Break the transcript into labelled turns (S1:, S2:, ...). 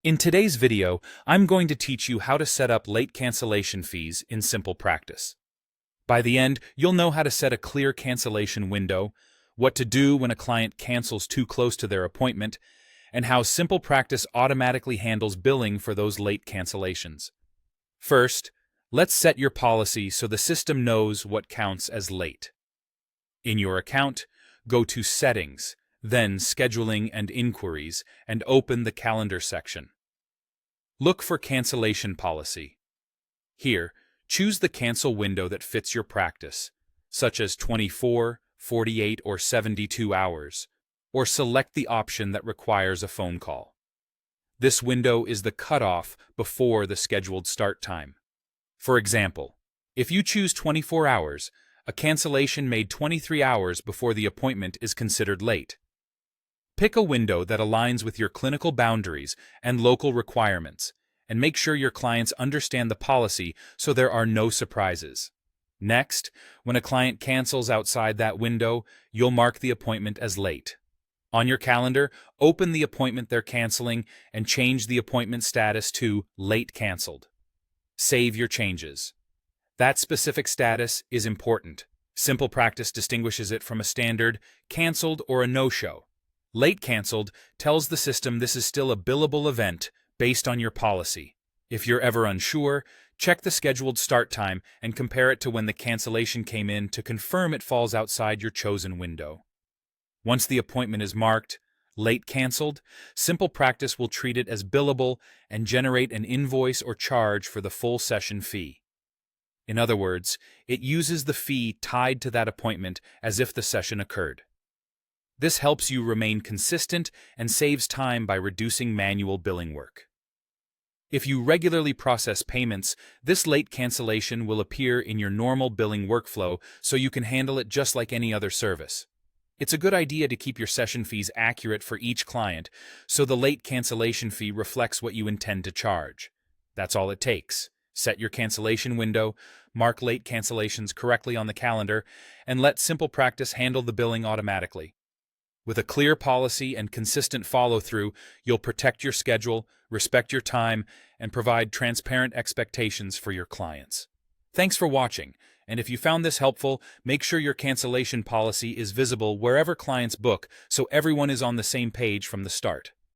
S1: In today's video, I'm going to teach you how to set up late cancellation fees in SimplePractice. By the end, you'll know how to set a clear cancellation window, what to do when a client cancels too close to their appointment, and how SimplePractice automatically handles billing for those late cancellations. First, let's set your policy so the system knows what counts as late. In your account, go to Settings, then Scheduling and Inquiries, and open the Calendar section. Look for Cancellation Policy. Here, choose the cancel window that fits your practice, such as 24, 48, or 72 hours, or select the option that requires a phone call. This window is the cutoff before the scheduled start time. For example, if you choose 24 hours, a cancellation made 23 hours before the appointment is considered late. Pick a window that aligns with your clinical boundaries and local requirements, and make sure your clients understand the policy so there are no surprises. Next, when a client cancels outside that window, you'll mark the appointment as late. On your calendar, open the appointment they're canceling and change the appointment status to Late Canceled. Save your changes. That specific status is important. SimplePractice distinguishes it from a standard canceled or a no-show. Late canceled tells the system this is still a billable event based on your policy. If you're ever unsure, check the scheduled start time and compare it to when the cancellation came in to confirm it falls outside your chosen window. Once the appointment is marked late canceled, SimplePractice will treat it as billable and generate an invoice or charge for the full session fee. In other words, it uses the fee tied to that appointment as if the session occurred. This helps you remain consistent and saves time by reducing manual billing work. If you regularly process payments, this late cancellation will appear in your normal billing workflow so you can handle it just like any other service. It's a good idea to keep your session fees accurate for each client so the late cancellation fee reflects what you intend to charge. That's all it takes. Set your cancellation window, mark late cancellations correctly on the calendar, and let SimplePractice handle the billing automatically. With a clear policy and consistent follow-through, you'll protect your schedule, respect your time, and provide transparent expectations for your clients. Thanks for watching, and if you found this helpful, make sure your cancellation policy is visible wherever clients book so everyone is on the same page from the start.